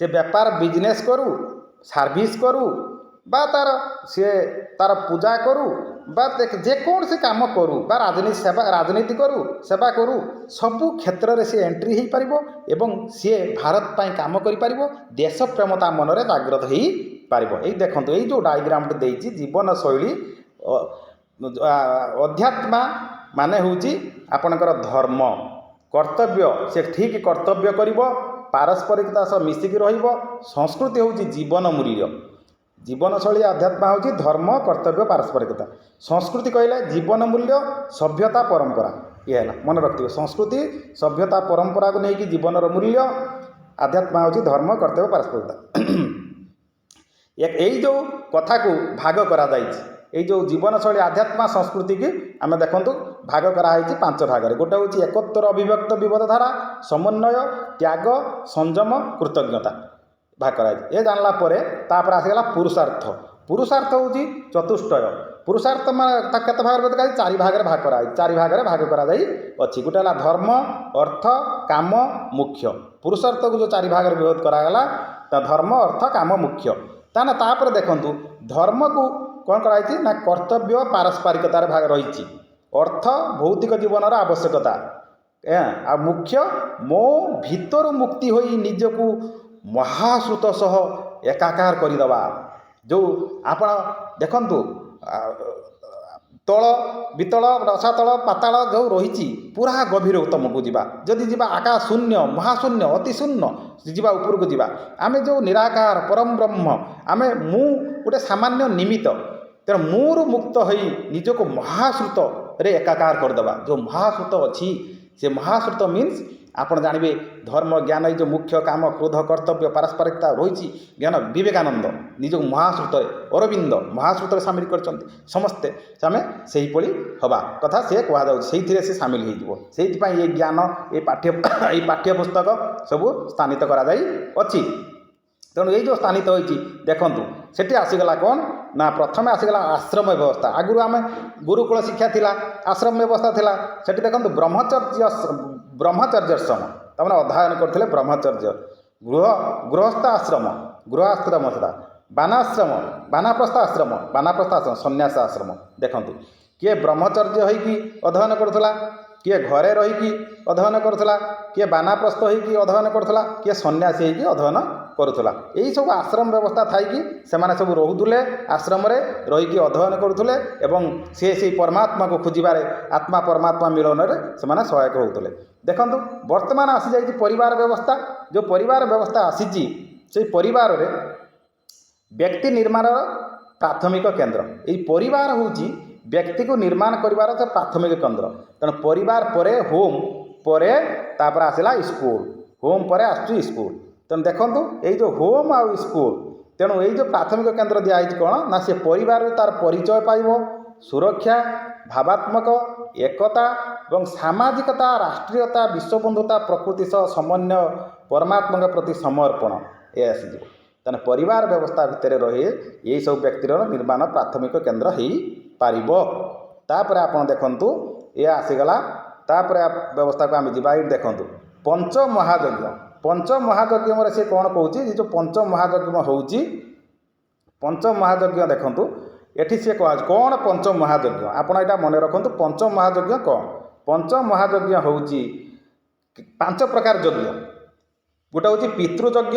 ସେ ବେପାର ବିଜନେସ୍ କରୁ, ସାର୍ଭିସ୍ କରୁ, ବା ତାର ପୂଜା କରୁ, ବା ଯେକୌଣସି କାମ କରୁ, ବା ରାଜନୀତି କରୁ, ସେବା କରୁ, ସବୁ କ୍ଷେତ୍ରରେ ସେ ଏଣ୍ଟ୍ରି ହୋଇପାରିବ ଏବଂ ସିଏ ଭାରତ ପାଇଁ କାମ କରିପାରିବ। ଦେଶ ପ୍ରେମ ତା ମନରେ ଜାଗ୍ରତ ହୋଇପାରିବ। ଏଇ ଦେଖନ୍ତୁ, ଏଇ ଯେଉଁ ଡାଇଗ୍ରାମଟି ଦେଇଛି, ଜୀବନଶୈଳୀ ଅଧ୍ୟାତ୍ମା ମାନେ ହେଉଛି ଆପଣଙ୍କର ଧର୍ମ, କର୍ତ୍ତବ୍ୟ, ସେ ଠିକ୍ କର୍ତ୍ତବ୍ୟ କରିବ, ପାରସ୍ପରିକତା ସହ ମିଶିକି ରହିବ। ସଂସ୍କୃତି ହେଉଛି ଜୀବନ ମୂଲ୍ୟ, ଜୀବନଶୈଳୀ ଆଧ୍ୟାତ୍ମ ହେଉଛି ଧର୍ମ କର୍ତ୍ତବ୍ୟ ପାରସ୍ପରିକତା। ସଂସ୍କୃତି କହିଲେ ଜୀବନ ମୂଲ୍ୟ ସଭ୍ୟତା ପରମ୍ପରା। ଇଏ ହେଲା ମନେ ରଖିଥିବେ, ସଂସ୍କୃତି ସଭ୍ୟତା ପରମ୍ପରାକୁ ନେଇକି ଜୀବନର ମୂଲ୍ୟ, ଆଧ୍ୟାତ୍ମ ହେଉଛି ଧର୍ମ କର୍ତ୍ତବ୍ୟ ପାରସ୍ପରିକତା। ଏଇ ଯେଉଁ କଥାକୁ ଭାଗ କରାଯାଇଛି, ଏଇ ଯେଉଁ ଜୀବନଶୈଳୀ ଆଧ୍ୟାତ୍ମ ସଂସ୍କୃତିକି ଆମେ ଦେଖନ୍ତୁ ଭାଗ କରାହେଇଛି 5 ଭାଗରେ। ଗୋଟେ ହେଉଛି ଏକତ୍ୱର ଅଭିବ୍ୟକ୍ତ ବିବଧ ଧାରା, ସମନ୍ୱୟ, ତ୍ୟାଗ, ସଂଯମ, କୃତଜ୍ଞତା ଭାଗ କରାଯାଇଛି। ଏ ଜାଣିଲା ପରେ ତାପରେ ଆସିଗଲା ପୁରୁଷାର୍ଥ। ପୁରୁଷାର୍ଥ ହେଉଛି ଚତୁଷ୍ଟୟ। ପୁରୁଷାର୍ଥ ମାନେ ତାକୁ କେତେ ଭାଗରେ ଭେଦ କରାଯାଇଛି? 4 ଭାଗରେ ଭାଗ କରାଯାଇଛି। 4 ଭାଗରେ ଭାଗ କରାଯାଇ ଅଛି। ଗୋଟେ ହେଲା ଧର୍ମ, ଅର୍ଥ, କାମ, ମୁଖ୍ୟ। ପୁରୁଷାର୍ଥକୁ ଯେଉଁ 4 ଭାଗରେ ବିଭକ୍ତ କରାଗଲା, ତା ଧର୍ମ, ଅର୍ଥ, କାମ, ମୁଖ୍ୟ। ତାହେଲେ ତାପରେ ଦେଖନ୍ତୁ ଧର୍ମକୁ କ'ଣ କରାଯାଇଛି ନା କର୍ତ୍ତବ୍ୟ ପାରସ୍ପରିକତାରେ ଭାଗ ରହିଛି। ଅର୍ଥ ଭୌତିକ ଜୀବନର ଆବଶ୍ୟକତା, ଆଉ ମୁଖ୍ୟ ମୋ ଭିତରୁ ମୁକ୍ତି ହୋଇ ନିଜକୁ ମହାଶ୍ରୁତ ସହ ଏକାକାର କରିଦେବା। ଯେଉଁ ଆପଣ ଦେଖନ୍ତୁ ତଳ ବିତଳ ରସାତଳ ପାତାଳ ଯେଉଁ ରହିଛି ପୁରା ଗଭୀରତମକୁ ଯିବା। ଯଦି ଯିବା ଆକାଶ ଶୂନ୍ୟ, ମହାଶୂନ୍ୟ, ଅତି ଶୂନ୍ୟ ଯିବା, ଉପରକୁ ଯିବା। ଆମେ ଯେଉଁ ନିରାକାର ପରମ ବ୍ରହ୍ମ, ଆମେ ମୁଁ ଗୋଟେ ସାମାନ୍ୟ ନିମିତ୍ତ। ତେଣୁ ମୁରୁ ମୁକ୍ତ ହୋଇ ନିଜକୁ ମହାଶ୍ରୁତରେ ଏକାକାର କରିଦେବା। ଯେଉଁ ମହାଶ୍ରୁତ ଅଛି, ସେ ମହାଶ୍ରୁତ ମିନ୍ସ ଆପଣ ଜାଣିବେ ଧର୍ମ ଜ୍ଞାନ, ଏଇ ଯେଉଁ ମୁଖ୍ୟ, କାମ, କ୍ରୋଧ, କର୍ତ୍ତବ୍ୟ ପାରସ୍ପରିକତା ରହିଛି ଜ୍ଞାନ। ବିବେକାନନ୍ଦ ନିଜକୁ ମହାଶ୍ରୁତରେ, ଅରବିନ୍ଦ ମହାଶ୍ରୁତରେ ସାମିଲ କରିଛନ୍ତି। ସମସ୍ତେ ଆମେ ସେହିଭଳି ହେବା କଥା ସେ କୁହାଯାଉଛି, ସେଇଥିରେ ସେ ସାମିଲ ହୋଇଯିବ। ସେଇଥିପାଇଁ ଏ ଜ୍ଞାନ, ଏଇ ପାଠ୍ୟପୁସ୍ତକ ସବୁ ସ୍ଥାନିତ କରାଯାଇଅଛି। ତେଣୁ ଏଇ ଯେଉଁ ସ୍ଥାନିତ ହୋଇଛି ଦେଖନ୍ତୁ, ସେଠି ଆସିଗଲା କ'ଣ ନା ପ୍ରଥମେ ଆସିଗଲା ଆଶ୍ରମ ବ୍ୟବସ୍ଥା। ଆଗରୁ ଆମେ ଗୁରୁକୁଳ ଶିକ୍ଷା ଥିଲା, ଆଶ୍ରମ ବ୍ୟବସ୍ଥା ଥିଲା। ସେଠି ଦେଖନ୍ତୁ ବ୍ରହ୍ମଚର୍ଯ୍ୟାଶ୍ରମ, ତାମାନେ ଅଧ୍ୟୟନ କରୁଥିଲେ ବ୍ରହ୍ମଚର୍ଯ୍ୟ। ଗୃହସ୍ଥ ଆଶ୍ରମ, ଗୃହାଶ୍ରମ ସେଟା। ବାନାଶ୍ରମ, ବାନାପ୍ରସ୍ଥ ଆଶ୍ରମ, ବାନାପ୍ରସ୍ଥ ଆଶ୍ରମ, ସନ୍ନ୍ୟାସ ଆଶ୍ରମ। ଦେଖନ୍ତୁ କିଏ ବ୍ରହ୍ମଚର୍ଯ୍ୟ ହୋଇକି ଅଧ୍ୟୟନ କରୁଥିଲା, କିଏ ଘରେ ରହିକି ଅଧ୍ୟୟନ କରୁଥିଲା, କିଏ ବାନାପ୍ରସ୍ଥ ହୋଇକି ଅଧ୍ୟୟନ କରୁଥିଲା, କିଏ ସନ୍ନ୍ୟାସୀ ହୋଇକି ଅଧ୍ୟୟନ କରୁଥିଲା। ଏହିସବୁ ଆଶ୍ରମ ବ୍ୟବସ୍ଥା ଥାଇକି ସେମାନେ ସବୁ ରହୁଥିଲେ, ଆଶ୍ରମରେ ରହିକି ଅଧ୍ୟୟନ କରୁଥିଲେ ଏବଂ ସେଇ ପରମାତ୍ମାକୁ ଖୋଜିବାରେ, ଆତ୍ମା ପରମାତ୍ମା ମିଳନରେ ସେମାନେ ସହାୟକ ହେଉଥିଲେ। ଦେଖନ୍ତୁ ବର୍ତ୍ତମାନ ଆସିଯାଇଛି ପରିବାର ବ୍ୟବସ୍ଥା। ଯେଉଁ ପରିବାର ବ୍ୟବସ୍ଥା ଆସିଛି, ସେଇ ପରିବାରରେ ବ୍ୟକ୍ତି ନିର୍ମାଣର ପ୍ରାଥମିକ କେନ୍ଦ୍ର। ଏଇ ପରିବାର ହେଉଛି ବ୍ୟକ୍ତିକୁ ନିର୍ମାଣ କରିବାର ପ୍ରାଥମିକ କେନ୍ଦ୍ର। ତେଣୁ ପରିବାର ପରେ ହୋମ୍, ପରେ ତାପରେ ଆସିଲା ସ୍କୁଲ। ହୋମ୍ ପରେ ଆସୁଛି ସ୍କୁଲ। ତେଣୁ ଦେଖନ୍ତୁ ଏଇ ଯେଉଁ ହୋମ୍ ଆଉ ସ୍କୁଲ, ତେଣୁ ଏଇ ଯେଉଁ ପ୍ରାଥମିକ କେନ୍ଦ୍ର ଦିଆହେଇଛି କ'ଣ ନା ସେ ପରିବାରରୁ ତା'ର ପରିଚୟ ପାଇବ, ସୁରକ୍ଷା, ଭାବାତ୍ମକ ଏକତା ଏବଂ ସାମାଜିକତା, ରାଷ୍ଟ୍ରୀୟତା, ବିଶ୍ୱବନ୍ଧୁତା, ପ୍ରକୃତି ସହ ସମନ୍ୱୟ, ପରମାତ୍ମାଙ୍କ ପ୍ରତି ସମର୍ପଣ ଏ ଆସିଯିବ। ତେଣୁ ପରିବାର ବ୍ୟବସ୍ଥା ଭିତରେ ରହି ଏହିସବୁ ବ୍ୟକ୍ତିର ନିର୍ମାଣ ପ୍ରାଥମିକ କେନ୍ଦ୍ର ହୋଇପାରିବ। ତାପରେ ଆପଣ ଦେଖନ୍ତୁ ଏ ଆସିଗଲା, ତାପରେ ବ୍ୟବସ୍ଥାକୁ ଆମେ ଯିବା। ଏଇଠି ଦେଖନ୍ତୁ ପଞ୍ଚମହାଯଜ୍ଞ। ପଞ୍ଚମହାଯଜ୍ଞରେ ସେ କ'ଣ କହୁଛି, ଏ ଯେଉଁ ପଞ୍ଚମହାଯଜ୍ଞ ହେଉଛି, ପଞ୍ଚମହାଯଜ୍ଞ ଦେଖନ୍ତୁ ଏଠି ସେ କୁହାଯାଉଛି କ'ଣ ପଞ୍ଚମହାଯଜ୍ଞ। ଆପଣ ଏଇଟା ମନେ ରଖନ୍ତୁ, ପଞ୍ଚମହାଯଜ୍ଞ କ'ଣ? ପଞ୍ଚମହାଯଜ୍ଞ ହେଉଛି 5 ପ୍ରକାର ଯଜ୍ଞ। ଗୋଟେ ହେଉଛି ପିତୃଯଜ୍ଞ,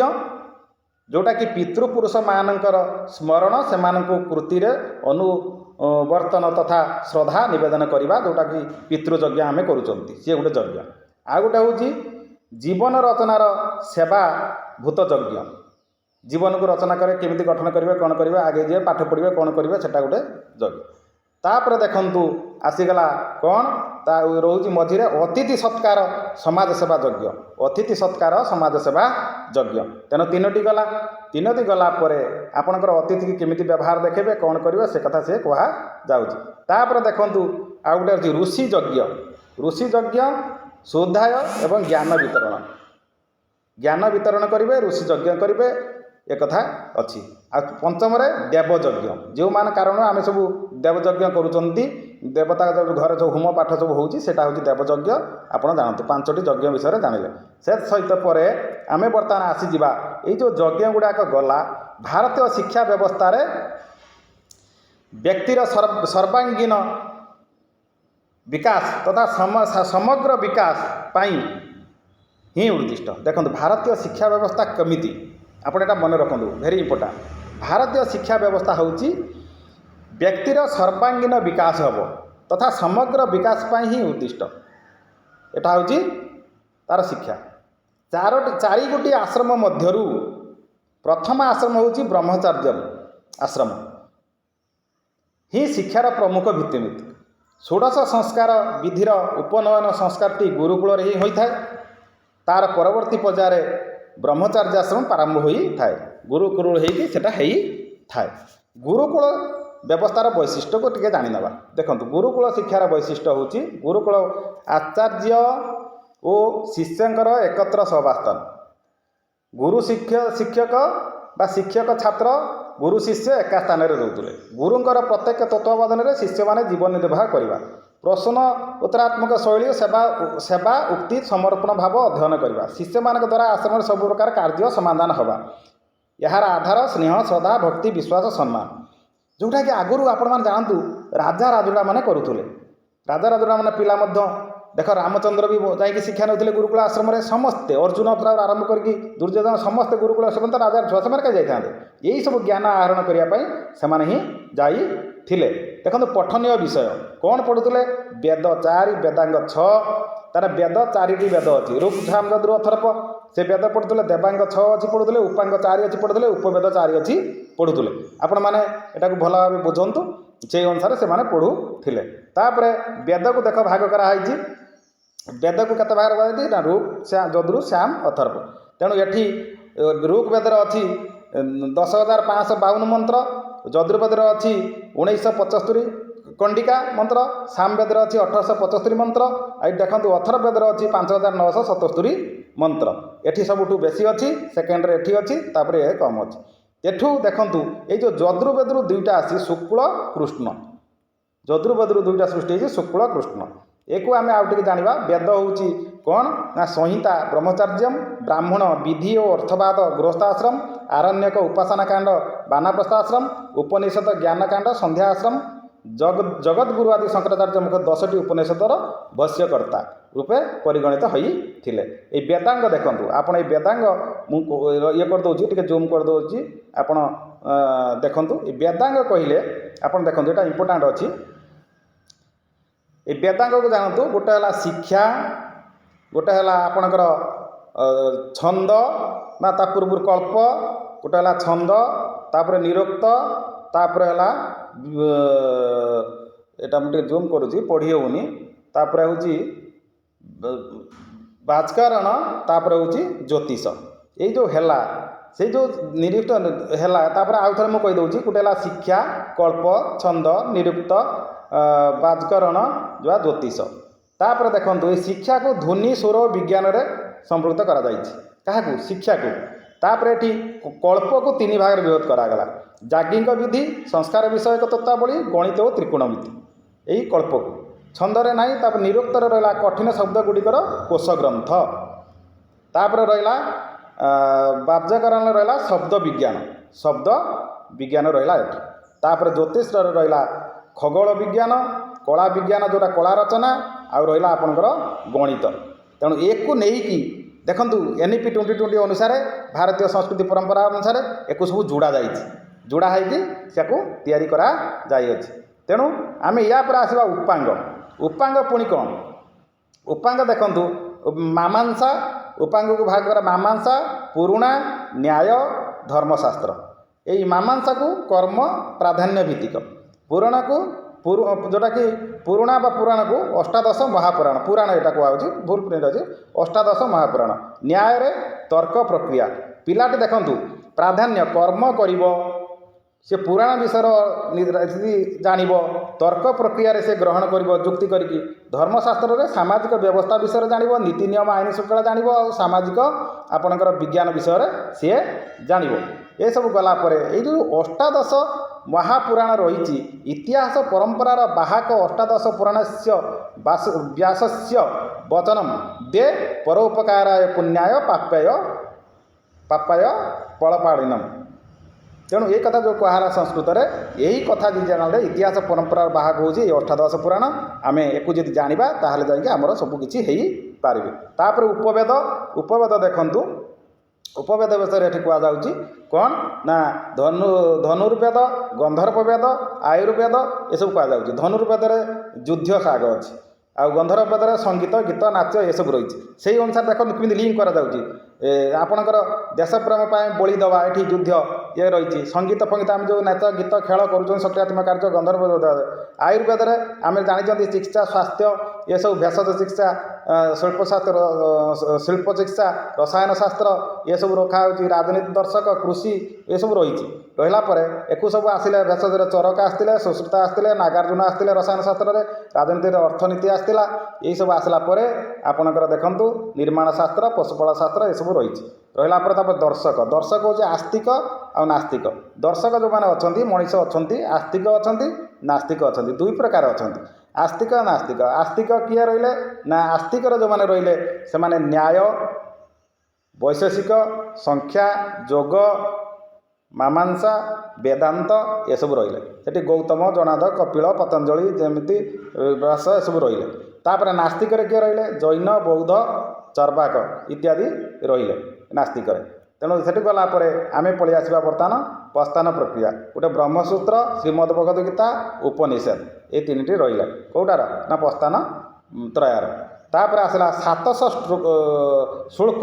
ଯେଉଁଟାକି ପିତୃପୁରୁଷମାନଙ୍କର ସ୍ମରଣ, ସେମାନଙ୍କୁ କୃତିରେ ଅନୁବର୍ତ୍ତନ ତଥା ଶ୍ରଦ୍ଧା ନିବେଦନ କରିବା, ଯେଉଁଟାକି ପିତୃଯଜ୍ଞ ଆମେ କରୁଛନ୍ତି, ସିଏ ଗୋଟେ ଯଜ୍ଞ। ଆଉ ଗୋଟେ ହେଉଛି ଜୀବନ ରଚନାର ସେବାଭୂତ ଯଜ୍ଞ। ଜୀବନକୁ ରଚନା କରି କେମିତି ଗଠନ କରିବେ, କ'ଣ କରିବେ, ଆଗେଇ ଯିବେ, ପାଠ ପଢ଼ିବେ, କ'ଣ କରିବେ, ସେଟା ଗୋଟେ ଯଜ୍ଞ। ତାପରେ ଦେଖନ୍ତୁ ଆସିଗଲା କ'ଣ, ତା ରହୁଛି ମଝିରେ ଅତିଥି ସତ୍କାର ସମାଜ ସେବା ଯଜ୍ଞ। ଅତିଥି ସତ୍କାର ସମାଜ ସେବା ଯଜ୍ଞ। ତେଣୁ 3ଟି ଗଲା। 3ଟି ଗଲା ପରେ ଆପଣଙ୍କର ଅତିଥିକି କେମିତି ବ୍ୟବହାର ଦେଖେଇବେ, କ'ଣ କରିବେ, ସେ କଥା ସେ କୁହାଯାଉଛି। ତାପରେ ଦେଖନ୍ତୁ ଆଉ ଗୋଟେ ଅଛି ଋଷି ଯଜ୍ଞ। ଋଷି ଯଜ୍ଞ ସ୍ୱାଧ୍ୟାୟ ଏବଂ ଜ୍ଞାନ ବିତରଣ। ଜ୍ଞାନ ବିତରଣ କରିବେ, ଋଷି ଯଜ୍ଞ କରିବେ, ଏକଥା ଅଛି। ଆଉ ପଞ୍ଚମରେ ଦେବଯଜ୍ଞ। ଯେଉଁମାନେ କାରଣ ଆମେ ସବୁ ଦେବଯଜ୍ଞ କରୁଛନ୍ତି, ଦେବତା ଘରେ ଯେଉଁ ହୋମ ପାଠ ସବୁ ହେଉଛି, ସେଇଟା ହେଉଛି ଦେବଯଜ୍ଞ। ଆପଣ ଜାଣନ୍ତୁ 5ଟି ଯଜ୍ଞ ବିଷୟରେ ଜାଣିଲେ। ସେ ସହିତ ପରେ ଆମେ ବର୍ତ୍ତମାନ ଆସିଯିବା, ଏଇ ଯେଉଁ ଯଜ୍ଞ ଗୁଡ଼ାକ ଗଲା, ଭାରତୀୟ ଶିକ୍ଷା ବ୍ୟବସ୍ଥାରେ ବ୍ୟକ୍ତିର ସର୍ବାଙ୍ଗୀନ ବିକାଶ ତଥା ସମଗ୍ର ବିକାଶ ପାଇଁ ହିଁ ଉଦ୍ଦିଷ୍ଟ। ଦେଖନ୍ତୁ ଭାରତୀୟ ଶିକ୍ଷା ବ୍ୟବସ୍ଥା କେମିତି, ଆପଣ ଏଇଟା ମନେ ରଖନ୍ତୁ, ଭେରି ଇମ୍ପୋର୍ଟାଣ୍ଟ। ଭାରତୀୟ ଶିକ୍ଷା ବ୍ୟବସ୍ଥା ହେଉଛି ବ୍ୟକ୍ତିର ସର୍ବାଙ୍ଗୀନ ବିକାଶ ହେବ ତଥା ସମଗ୍ର ବିକାଶ ପାଇଁ ହିଁ ଉଦ୍ଦିଷ୍ଟ। ଏଟା ହେଉଛି ତା'ର ଶିକ୍ଷା। 4 ଗୋଟି ଆଶ୍ରମ ମଧ୍ୟରୁ ପ୍ରଥମ ଆଶ୍ରମ ହେଉଛି ବ୍ରହ୍ମଚର୍ଯ୍ୟ। आश्रम ही शिक्षार प्रमुख भित्तिभूमि। षोडश संस्कार विधिर उपनयन संस्कारटी गुरुकूल ही होता है। तार परवर्ती पर्यायर ब्रह्मचार्य आश्रम प्रारंभ होता है। गुरुकुल होता है। गुरुकुल व्यवस्थार वैशिष्ट्य को टिके जानी नवा। देखो गुरुकुल शिक्षार वैशिष्ट्य होची गुरुकुल आचार्य और शिष्यंकर एकत्र सहबास्थान। गुरु शिक्षक बा शिक्षक छात्र गुरु शिष्य एका स्थान में रोते। गुरुंकर प्रत्येक तत्वावधान में शिष्य मैंने जीवन निर्वाह करवा। प्रश्न उत्तरात्मक शैली सेवा उक्ति समर्पण भाव अध्ययन करवा। शिष्य मान द्वारा आश्रम सब प्रकार कार्य समाधान हवा। यार आधार स्नेह श्रद्धा भक्ति विश्वास सम्मान जोटा कि आगुरी आपण मैंने जानतु राजा राजुड़ा मैंने करुले। राजा राजुड़ा मैंने पिला देख रामचंद्र भी जाकि शिक्षा नौते गुरुकुल आश्रम में समस्ते अर्जुन आरंभ करके दुर्योधन समस्ते गुरुकुल आश्रम तो राजा छुआ से जाते यही सब ज्ञान आहरण करने से ही जाइए। देखो पठनीय विषय कौन पढ़ुले वेद 4 वेदांग 6 तार वेद 4टी वेद अच्छी ऋक् साम यजुर अथर्व से वेद पढ़ुले। देवांग 6 अच्छी पढ़ुले उपांग 4 अच्छी पढ़ुले उपवेद 4 अच्छी पढ़ुले। आपण मैंने यहाँ भल भाव बुझंतु से अनुसार से पढ़ुले। तापर वेद को देख भाग कराई। वेद को कत भाग कराई ना ऋक् यजुर साम अथर्व। तेणु ये ऋक् वेदर अच्छी 10,552 मंत्र, यजुर्वेदर अच्छी 1975 कंडिका मंत्र, सामवेदर अच्छी 1875 मंत्र, आई देखो अथर्ववेदर अच्छी 5,977 मंत्र। एठी सबुठू बेसी अच्छी सेकेंड रे एठी अच्छी तापर ये कम अच्छी। एठू देखंतु ये जो यजुर्वेदरू दुईटा आसी शुक्ल कृष्ण। यजुर्वेदरू दुईटा सृष्टि है शुक्ल कृष्ण। एक आम आउटे जाना वेद हूँ कौन ना संहिता ब्रह्मचार्यम ब्राह्मण विधि और अर्थवाद गृहस्थाश्रम आरण्यक उपासना कांड बानाप्रस्थाश्रम उपनिषद ज्ञानकांड संध्या आश्रम जगत गुरु आदि शंकराचार्य मुख 10टी उपनिषदर भाष्यकर्ता रूपे परिगणित होते। ये वेदांग देखूँ आपड़ ये वेदांग ये करदे टे जूम करदे आपड़ देखूँ ये वेदांग कहले आप देखो यहाँ इंपोर्टाट अच्छी। ये वेदांग को जानतु गोटे है शिक्षा गोटे है आपणकर छंद ना ता पूर्व कल्प गोटे है छंद तापर निरुक्त तापर है यहाँ मुझे जूम करुँची पढ़ी होनी तापर हूँ वाचकरण तापर हूँ ज्योतिष ये जो है से जो निरुक्त है तापर आउ थे मुझे कहीदे गोटे है शिक्षा कल्प छंद निरुक्त वाचकरण जो ज्योतिष। तापर देखो ये शिक्षा को ध्वनि स्वर विज्ञान में संपृक्त करा शिक्षा को। तापर ये कल्प को 3 भाग में विभक्त करागला याज्ञिक विधि संस्कार विषयक तत्वावली गणित और त्रिकोणमिति यही कल्प को। छंदरे ना तापर निरुक्तर रहा कठिन शब्द गुड़िकर कोश ग्रंथ। तापर रहा वाचकरण रहा शब्द विज्ञान रहा। तापर ज्योतिष रहा खगोल विज्ञान कला विज्ञान जोटा कला रचना आउ रहा आपणकर गणित। तेणु एक को लेकिन देखूँ NEP 2020 अनुसार भारतीय संस्कृति परंपरा अनुसार एक सब जोड़ा होगी करा जाइए। तेणु आम या पर आसवा उपांग। उपांग पुणी कौन उपांग देखूँ मामांसा उपांग को भाग करा मामांसा पुरुणा न्याय धर्मशास्त्र। यही मामांसा को कर्म प्राधान्य भित्तिक पुराण को जोटा कि पुराणा बा पुराण को अष्टादश महापुराण पुराण यहाँ कहुच्छी भूल प्रिंट अच्छे अष्टादश महापुराण। न्याय रे तर्क प्रक्रिया पिलाटी देखंतु प्राधान्य कर्म करिब से पुराण विषय जानिब तर्क प्रक्रिया से ग्रहण करिब जुक्ति करिकी धर्मशास्त्र रे सामाजिक व्यवस्था विषय जानिब नीति नियम आईन शृंखला जानिब और सामाजिक आपणकर विज्ञान विषय सी जानिब। ये सब गलापर ये जो अष्टादश महापुराण रही इतिहास परंपरार बाहक अष्टादश पुराणस्य व्यासस्य वचनम दे परोपकाराय पुण्याय पापाय फलपाणिनम। तेणु ये कथा जो कहला संस्कृत में यही कथा जी जाना इतिहास परंपरार बाहक हूँ अष्टादश पुराण आम एक जाना ताहले जाइए आमर सबकि हो पारे। तापर उपवेद देखंतु उपवेद विषय ये कहुच्छी कौन ना धनुर्वेद गंधर्ववेद आयुर्वेद ये सब कहुच्छी। धनुर्वेद युद्ध साग अच्छी आ गंधर्ववेद संगीत गीत नाच ये सब रही से अनुसार देखो केमी लिंक करा ଆପଣଙ୍କର ଦେଶପ୍ରେମ ପାଇଁ ବଳି ଦେବା ଏଠି ଯୁଦ୍ଧ ଇଏ ରହିଛି। ସଙ୍ଗୀତ ଫଙ୍ଗୀତ ଆମେ ଯେଉଁ ନାଚ ଗୀତ ଖେଳ କରୁଛନ୍ତି ସକ୍ରିୟାତ୍ମକ କାର୍ଯ୍ୟ ଗନ୍ଧର୍ବ ଆୟୁର୍ବେଦରେ ଆମେ ଜାଣିଛନ୍ତି ଚିକିତ୍ସା ସ୍ୱାସ୍ଥ୍ୟ ଏସବୁ ଭେଷଜ ଚିକିତ୍ସା ଶିଳ୍ପଶାସ୍ତ୍ର ଶିଳ୍ପ ଚିକିତ୍ସା ରସାୟନ ଶାସ୍ତ୍ର ଏସବୁ ରଖା ହେଉଛି। ରାଜନୀତି ଦର୍ଶକ କୃଷି ଏସବୁ ରହିଛି। ରହିଲା ପରେ ଏକୁ ସବୁ ଆସିଲେ ଭେଷଜରେ ଚରକ ଆସିଥିଲେ, ସୁଶ୍ରୁତ ଆସିଥିଲେ, ନାଗାର୍ଜୁନ ଆସିଥିଲେ ରସାୟନ ଶାସ୍ତ୍ରରେ, ରାଜନୀତିରେ ଅର୍ଥନୀତି ଆସିଥିଲା। ଏହିସବୁ ଆସିଲା ପରେ ଆପଣଙ୍କର ଦେଖନ୍ତୁ ନିର୍ମାଣ ଶାସ୍ତ୍ର ପଶୁପାଳ ଶାସ୍ତ୍ର ଏସବୁ ରହିଛି। ରହିଲା ପରେ ତାପରେ ଦର୍ଶକ ହେଉଛି ଆସ୍ତିକ ଆଉ ନାସ୍ତିକ। ଦର୍ଶକ ଯେଉଁମାନେ ଅଛନ୍ତି ମଣିଷ ଅଛନ୍ତି, ଆସ୍ତିକ ଅଛନ୍ତି, ନାସ୍ତିକ ଅଛନ୍ତି, ଦୁଇ ପ୍ରକାର ଅଛନ୍ତି ଆସ୍ତିକ ନାସ୍ତିକ। ଆସ୍ତିକ କିଏ ରହିଲେ ନା ଆସ୍ତିକର ଯେଉଁମାନେ ରହିଲେ ସେମାନେ ନ୍ୟାୟ ବୈଶେଷିକ ସଂଖ୍ୟା ଯୋଗ ମାମାଂସା ବେଦାନ୍ତ ଏସବୁ ରହିଲେ। ସେଠି ଗୌତମ ଜନାଦ କପିଳ ପତଞ୍ଜଳି ଯେମିତି ବ୍ୟାସ ଏସବୁ ରହିଲେ। ତାପରେ ନାସ୍ତିକରେ କିଏ ରହିଲେ ଜୈନ ବୌଦ୍ଧ ଚର୍ବାକ ଇତ୍ୟାଦି ରହିଲେ ନାସ୍ତିକରେ। ତେଣୁ ସେଠି ଗଲା ପରେ ଆମେ ପଳେଇ ଆସିବା ବର୍ତ୍ତମାନ ପ୍ରସ୍ଥାନ ପ୍ରକ୍ରିୟା। ଗୋଟେ ବ୍ରହ୍ମସୂତ୍ର ଶ୍ରୀମଦ୍ ଭଗବଦ ଗୀତା ଉପନିଷଦ ଏ ତିନିଟି ରହିଲା କେଉଁଟାର ନା ପ୍ରସ୍ଥାନ ତ୍ରୟର। ତାପରେ ଆସିଲା 700 ଶ୍ଲୋକ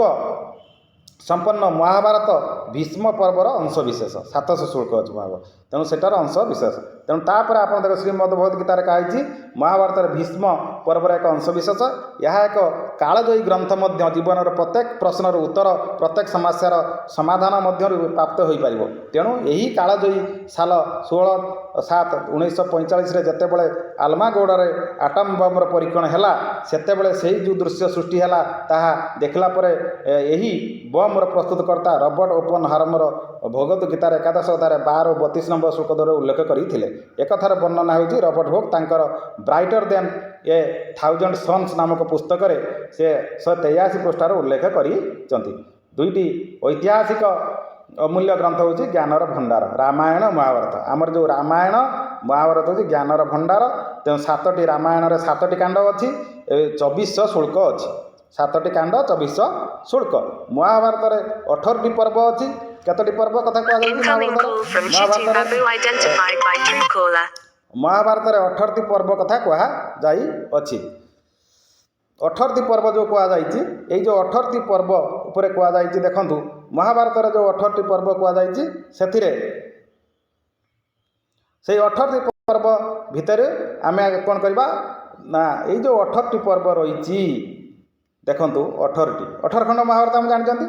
ସମ୍ପନ୍ନ ମହାଭାରତ ଭୀଷ୍ମ ପର୍ବର ଅଂଶବିଶେଷ। 700 ଶ୍ଲୋକ ଅଛି ମହାଭାରତ, ତେଣୁ ସେଟାର ଅଂଶ ବିଶେଷ। ତେଣୁ ତାପରେ ଆପଣ ଦେଖ ଶ୍ରୀମଦ୍ ଭଗବଦ ଗୀତାରେ କୁହାଯାଇଛି ମହାଭାରତରେ ଭୀଷ୍ମ ପର୍ବର ଏକ ଅଂଶବିଶେଷ। ଏହା ଏକ କାଳଜୟୀ ଗ୍ରନ୍ଥ ମଧ୍ୟ ଜୀବନର ପ୍ରତ୍ୟେକ ପ୍ରଶ୍ନର ଉତ୍ତର ପ୍ରତ୍ୟେକ ସମସ୍ୟାର ସମାଧାନ ମଧ୍ୟରୁ ପ୍ରାପ୍ତ ହୋଇପାରିବ। ତେଣୁ ଏହି କାଳଜୟୀ ସାଲ 16/7/1945ରେ ଯେତେବେଳେ ଆଲମାଗୌଡ଼ରେ ଆଟମ ବମ୍ବର ପରୀକ୍ଷଣ ହେଲା ସେତେବେଳେ ସେହି ଯେଉଁ ଦୃଶ୍ୟ ସୃଷ୍ଟି ହେଲା ତାହା ଦେଖିଲା ପରେ ଏହି ବମ୍ର ପ୍ରସ୍ତୁତକର୍ତ୍ତା ରବର୍ଟ ଓପନ ହାରମର ଭଗବଦ ଗୀତାର 11 ଅଧ୍ୟାୟରେ 12 ଓ 32 ନମ୍ବର ଶ୍ଲୋକ ଦ୍ୱାରା ଉଲ୍ଲେଖ କରିଥିଲେ। ଏକଥାର ବର୍ଣ୍ଣନା ହେଉଛି ରବର୍ଟ ହୁକ୍ ତାଙ୍କର ବ୍ରାଇଟର ଦେନ୍ ଏ ଥାଉଜେଣ୍ଡ ସନ୍ସ ନାମକ ପୁସ୍ତକରେ ସେ 183 ପୃଷ୍ଠାର ଉଲ୍ଲେଖ କରିଛନ୍ତି। ଦୁଇଟି ଐତିହାସିକ ଅମୂଲ୍ୟ ଗ୍ରନ୍ଥ ହେଉଛି ଜ୍ଞାନର ଭଣ୍ଡାର ରାମାୟଣ ମହାଭାରତ। ଆମର ଯେଉଁ ରାମାୟଣ ମହାଭାରତ ହେଉଛି ଜ୍ଞାନର ଭଣ୍ଡାର। ତେଣୁ 7ଟି ରାମାୟଣରେ 7ଟି କାଣ୍ଡ ଅଛି, 2400 ଶ୍ଲୋକ ଅଛି। 7ଟି କାଣ୍ଡ 2400 ଶ୍ଲୋକ। ମହାଭାରତରେ 18ଟି ପର୍ବ ଅଛି। କେତୋଟି ପର୍ବ କଥା କୁହାଯାଉଛି ମହାଭାରତରେ 18ଟି ପର୍ବ କଥା କୁହାଯାଇଅଛି। 18ଟି ପର୍ବ ଯେଉଁ କୁହାଯାଇଛି ଏଇ ଯେଉଁ 18ଟି ପର୍ବ ଉପରେ କୁହାଯାଇଛି ଦେଖନ୍ତୁ ମହାଭାରତରେ ଯେଉଁ 18ଟି ପର୍ବ କୁହାଯାଇଛି ସେଥିରେ ସେଇ 18ଟି ପର୍ବ ଭିତରେ ଆମେ କ'ଣ କରିବା ନା ଏଇ ଯେଉଁ 18ଟି ପର୍ବ ରହିଛି ଦେଖନ୍ତୁ 18 ଖଣ୍ଡ ମହାଭାରତ ଆମେ ଜାଣିଛନ୍ତି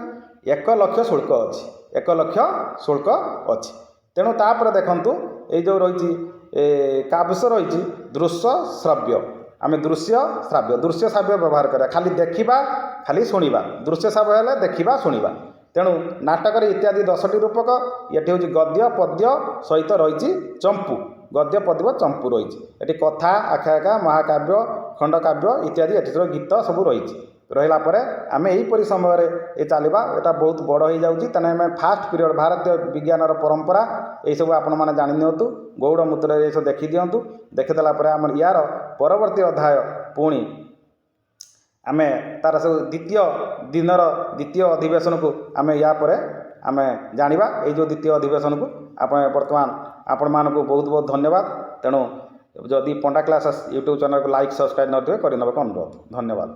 1 ଲକ୍ଷ ଶ୍ଲୋକ ଅଛି। 1 ଲକ୍ଷ ଶ୍ଲୋକ ଅଛି। ତେଣୁ ତାପରେ ଦେଖନ୍ତୁ ଏଇ ଯେଉଁ ରହିଛି କାବ୍ୟ ରହିଛି ଦୃଶ୍ୟ ଶ୍ରବ୍ୟ। ଆମେ ଦୃଶ୍ୟ ଶ୍ରାବ୍ୟ ବ୍ୟବହାର କରିବା। ଖାଲି ଦେଖିବା ଖାଲି ଶୁଣିବା। ଦୃଶ୍ୟ ଶ୍ରାବ୍ୟ ହେଲେ ଦେଖିବା ଶୁଣିବା। ତେଣୁ ନାଟକରେ ଇତ୍ୟାଦି 10ଟି ରୂପକ। ଏଠି ହେଉଛି ଗଦ୍ୟ ପଦ୍ୟ ସହିତ ରହିଛି ଚମ୍ପୁ। ଗଦ୍ୟ ପଦ୍ୟ ଚମ୍ପୁ ରହିଛି। ଏଠି କଥା ଆଖ୍ୟାୟିକା ମହାକାବ୍ୟ ଖଣ୍ଡକାବ୍ୟ ଇତ୍ୟାଦି ଏଠି ଗୀତ ସବୁ ରହିଛି। ରହିଲା ପରେ ଆମେ ଏହିପରି ସମୟରେ ଚାଲିବା। ଏଇଟା ବହୁତ ବଡ଼ ହୋଇଯାଉଛି ତେଣୁ ଆମେ ଫାଷ୍ଟ ପିରିୟଡ଼ ଭାରତୀୟ ବିଜ୍ଞାନର ପରମ୍ପରା ଏହିସବୁ ଆପଣମାନେ ଜାଣି ନିଅନ୍ତୁ। ଗୌଡ଼ ମୂତ୍ରରେ ଏସବୁ ଦେଖିଦିଅନ୍ତୁ। ଦେଖିଦେଲା ପରେ ଆମର ୟାର ପରବର୍ତ୍ତୀ ଅଧ୍ୟାୟ ପୁଣି ଆମେ ତାର ସବୁ ଦ୍ୱିତୀୟ ଦିନର ଦ୍ୱିତୀୟ ଅଧିବେଶନକୁ ଆମେ ୟା ପରେ ଆମେ ଜାଣିବା। ଏଇ ଯେଉଁ ଦ୍ୱିତୀୟ ଅଧିବେଶନକୁ ବର୍ତ୍ତମାନ ଆପଣମାନଙ୍କୁ ବହୁତ ବହୁତ ଧନ୍ୟବାଦ। ତେଣୁ ଯଦି ପଣ୍ଡା କ୍ଲାସେସ୍ ୟୁଟ୍ୟୁବ୍ ଚ୍ୟାନେଲକୁ ଲାଇକ୍ ସବସ୍କ୍ରାଇବ୍ ନ କରିବେ କରିନେବାକୁ ଅନୁରୋଧ। ଧନ୍ୟବାଦ।